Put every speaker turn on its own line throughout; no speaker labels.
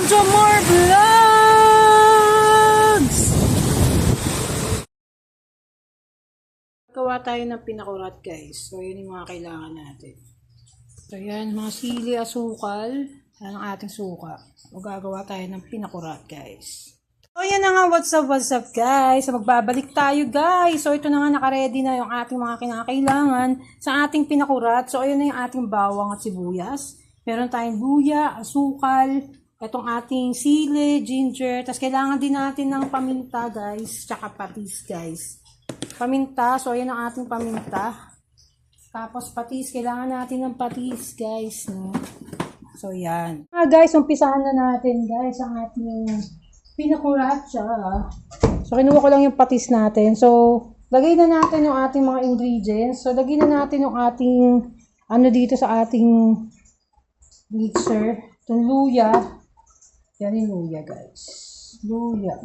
Jomar Vlogs! Gawa tayo ng pinakurat guys. So yun yung mga kailangan natin. So yan, mga sili, asukal. Yan ang ating suka. So gagawa tayo ng pinakurat guys. So yan na nga, what's up guys. So magbabalik tayo guys. So ito na nga, nakaready na yung ating mga kinakailangan sa ating pinakurat. So ayun na yung ating bawang at sibuyas. Meron tayong luya, asukal, itong ating sili, ginger. Tapos kailangan din natin ng paminta guys, tsaka patis guys. Paminta, so ayan ang ating paminta. Tapos patis, kailangan natin ng patis guys. No? So yan. Guys, umpisahan na natin guys ang ating pinakuratsa. So kinuha ko lang yung patis natin. So lagay na natin yung ating mga ingredients. So lagay na natin yung ating ano dito sa ating mixer. Itong luya. Yan yung luya guys. Luya.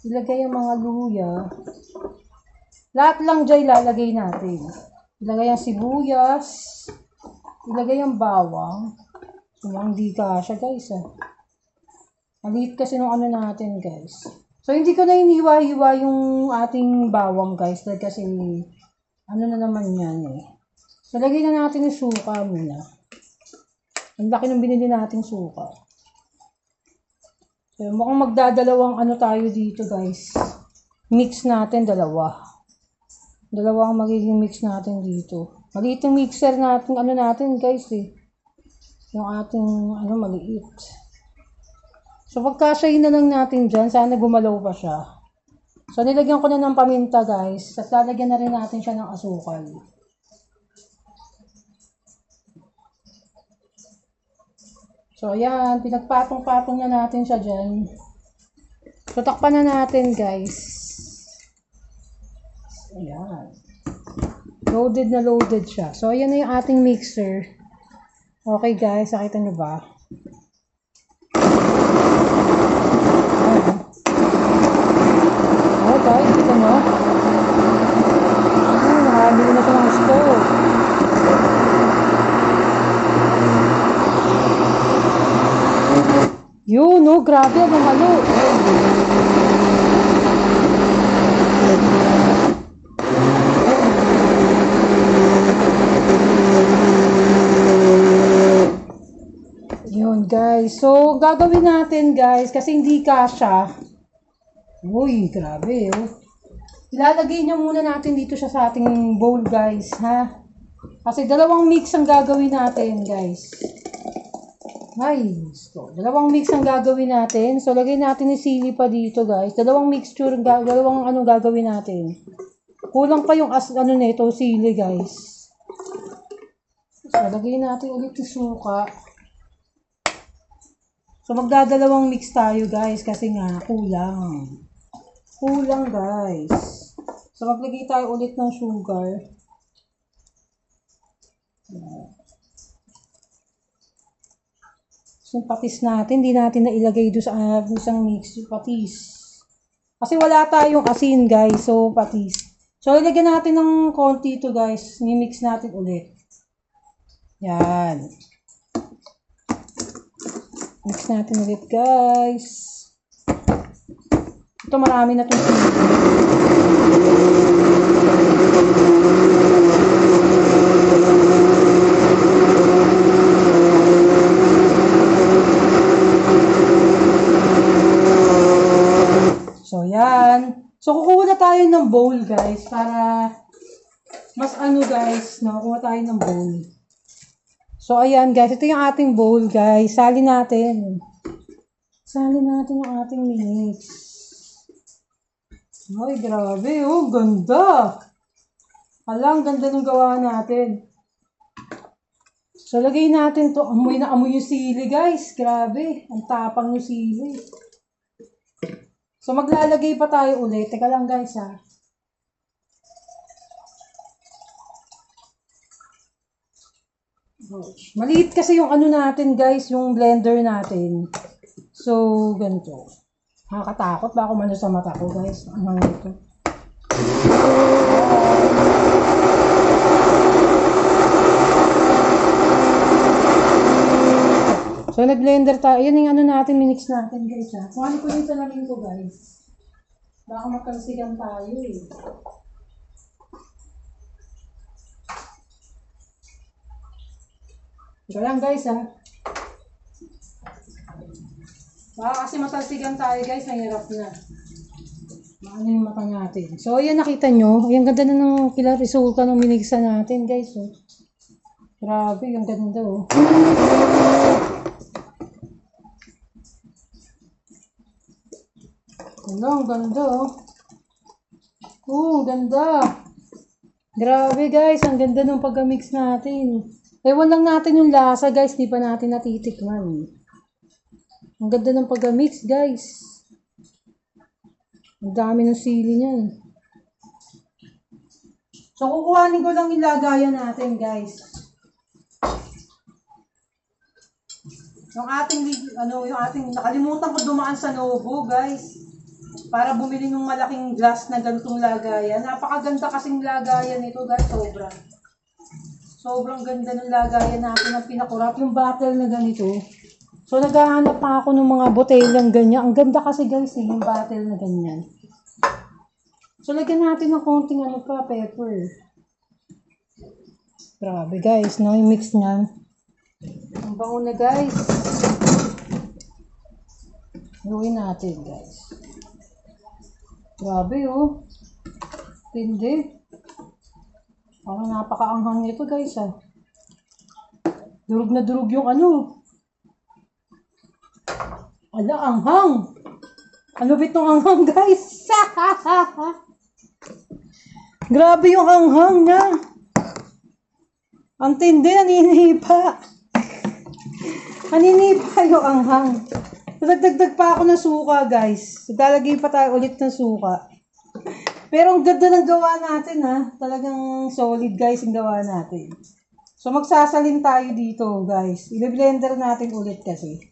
Ilagay yung mga luya. Lahat lang dyan ilalagay natin. Ilagay ang sibuyas. Ilagay ang bawang. So hindi kasha guys Maliit kasi nung ano natin guys. So hindi ko na hiniwa-hiwa yung ating bawang guys. Dahil kasi ano na naman yan So lagay na natin yung suka muna. Ang laki ng binili nating suka. So mukhang magdadalawang ano tayo dito guys. Mix natin dalawa. Dalawa ang magiging mix natin dito. Maliit yung mixer natin ano natin guys Yung ating ano maliit. So pagkasayin na lang natin dyan, sana gumalaw pa siya. So nilagyan ko na ng paminta guys. At lalagyan na rin natin siya ng asukal. So ayan, pinagpatong-patong na natin siya dyan. So takpan na natin guys. Ayan. Loaded na loaded siya. So ayan na yung ating mixer. Okay guys, nakita nyo ba? Okay, kita mo? Nakabili na siya ng stove. Yun, no? Grabe, ang halo. Yun, guys. So, gagawin natin, guys, kasi hindi kasha. Uy, grabe, Ilalagay niyo muna natin dito siya sa ating bowl, guys, ha? Kasi dalawang mix ang gagawin natin, guys. Ay, gusto. Dalawang mix ang gagawin natin. So, lagay natin yung sili pa dito, guys. Dalawang mixture, dalawang anong gagawin natin. Kulang pa yung ano nito, sili, guys. So, lagay natin ulit yung suka. So, magdadalawang mix tayo, guys, kasi nga, kulang. Kulang, guys. So, maglagay tayo ulit ng sugar. So, yung patis natin, hindi natin na ilagay doon sa isang mix, yung patis. Kasi wala tayong asin, guys. So, patis. So, ilagyan natin ng konti ito, guys. Mimix natin ulit. Yan. Mix natin ulit, guys. Ito, marami na itong sili. So, yan. So, kukuha na tayo ng bowl, guys, para mas ano, guys, no? Kukuha tayo ng bowl. So, ayan, guys. Ito yung ating bowl, guys. Salin natin. Salin natin yung ating mix. Ay, grabe, ganda. Alang, ganda ng gawa natin. So, lagay natin to. Amoy na amoy yung sili, guys. Grabe, ang tapang yung sili. So, maglalagay pa tayo ulit. Teka lang, guys, ha. Maliit kasi yung ano natin, guys, yung blender natin. So, ganito. Nakakatakot ba ako mano sa mata ko, guys? Ano ito? So, So, nag-blender tayo. Yan yung ano natin, minix natin guys ha. Kung ano ko yung salamin ko guys. Baka makalsigan tayo eh. Ito lang guys ha. Baka kasi matalsigan tayo guys, mahirap na. Maano yung mata natin. So, ayan nakita nyo. Ayan ganda na ng kila resulta ng minigsa natin guys. Oh. Grabe, yung ganda oh. Ano, ang ganda oh. Ganda. Grabe guys, ang ganda ng pag-mix natin. Ewan lang natin yung lasa guys, di pa natin natitikman. Ang ganda ng pag-mix guys. Ang dami ng sili niyan. So, kukuhanin ko lang yung lagayan natin, guys. Yung ating, nakalimutan ko dumaan sa Novo, guys. Para bumili ng malaking glass na ganitong lagayan. Napakaganda kasing lagayan nito, guys. Sobrang ganda ng lagayan natin ng pinakurap. Yung bottle na ganito. So, naghahanap pa ako ng mga botellang ganyan. Ang ganda kasi guys, yung bottle na ganyan. So, lagyan natin ng konting pepper. Grabe guys, no? Yung mix niyan. Ang bango na guys. Gawin natin guys. Grabe oh. Tindi. Parang napakaanghang nito guys ah. Durog na durog yung Ala, anghang! Ano bitong anghang, guys? Grabe yung anghang niya. Ang tindi, naninipa. Naninipa yung anghang. Nagdagdag pa ako ng suka, guys. Lalagay pa tayo ulit ng suka. Pero ang ganda ng gawa natin, ha. Talagang solid, guys, ang gawa natin. So, magsasalin tayo dito, guys. I-blender natin ulit kasi.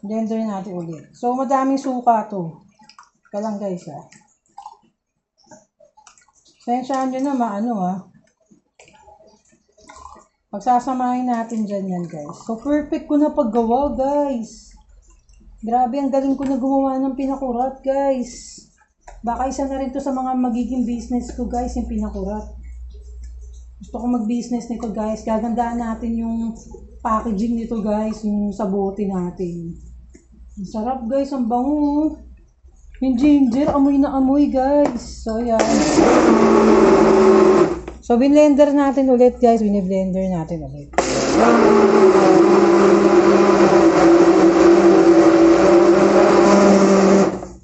Blender natin ulit. So, madaming suka to. Ika lang guys ha. Sensyahan nyo na pagsasamahin natin dyan yan guys. So, perfect ko na paggawa guys. Grabe, ang galing ko na gumawa ng pinakurat guys. Baka isa na rin to sa mga magiging business ko guys, yung pinakurat. Gusto ko mag-business nito guys. Gagandaan natin yung packaging nito guys, yung sa bote natin. Ang sarap guys, ang bango. Yung ginger, amoy na amoy guys. So yan. So binlender natin ulit guys, biniblender natin ulit.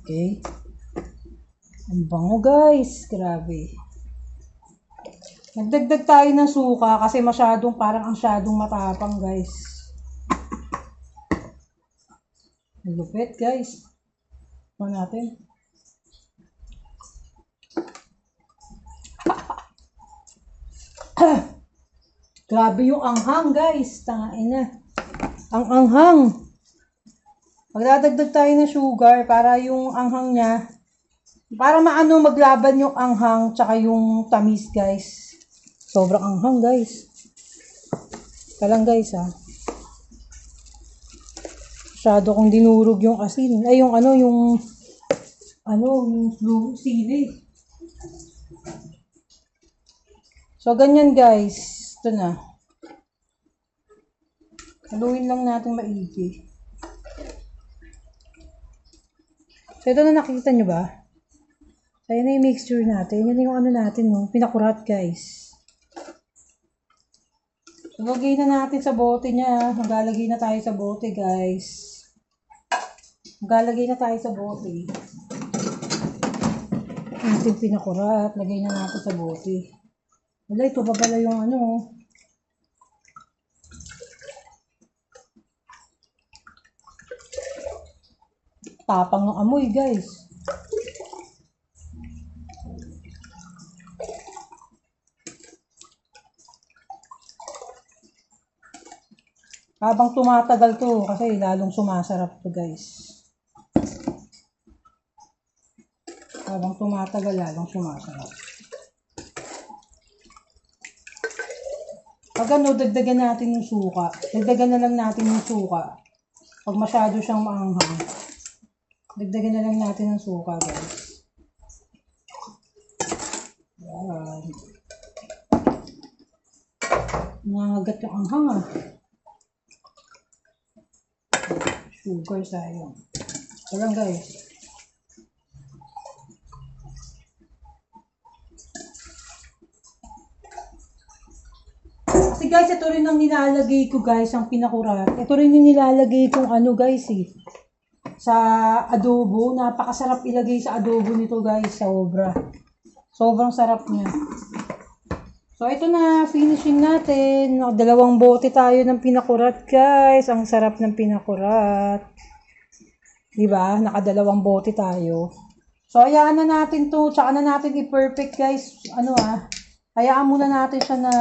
Okay. Ang bango guys, grabe. Nagdagdag tayo ng suka kasi parang masyadong matapang guys. Lupit guys. Ito natin. Grabe yung anghang guys. Tangain na. Ang anghang. Magdadagdag tayo ng sugar para yung anghang niya, para maglaban yung anghang tsaka yung tamis guys. Sobrang anghang guys. Kalang guys ha. Masyado kong dinurog yung asin. Ay, yung sili. So, ganyan guys. Ito na. Haluin lang natin maigi. So, ito na nakikita nyo ba? So, yun na yung mixture natin. Yan yung natin, pinakurat guys. So, lagay na natin sa bote niya. Maglalagay na tayo sa bote guys. Maglalagay na tayo sa bote. Ating pinakurat. Lagay na natin sa bote. Wala, ito pa pala yung tapang ng amoy guys. Habang tumatagal to, kasi lalong sumasarap to guys. Habang tumatagal, lalong sumasarap. Pag ano, dagdagan natin yung suka. Dagdagan na lang natin yung suka. Pag masyado siyang maanghang. Dagdagan na lang natin ng suka, guys. Yan. Nangagat yung anghang ah. Sugar sayang. Ito lang guys. Kasi guys, ito rin ang nilalagay ko guys, ang pinakurat. Ito rin yung nilalagay kong ano guys eh. Sa adobo. Napakasarap ilagay sa adobo nito guys. Sobra. Sobrang sarap niya. So, ito na. Finishing natin. 2 bote tayo ng pinakurat guys. Ang sarap ng pinakurat. Diba? 2 bote tayo. So, hayaan na natin to. Tsaka na natin i-perfect guys. Ano hayaan muna natin siya na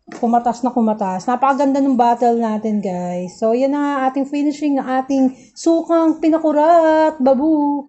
kumatas na kumatas. Napakaganda ng battle natin, guys. So, yan na ating finishing ng ating sukang pinakurat. Babu!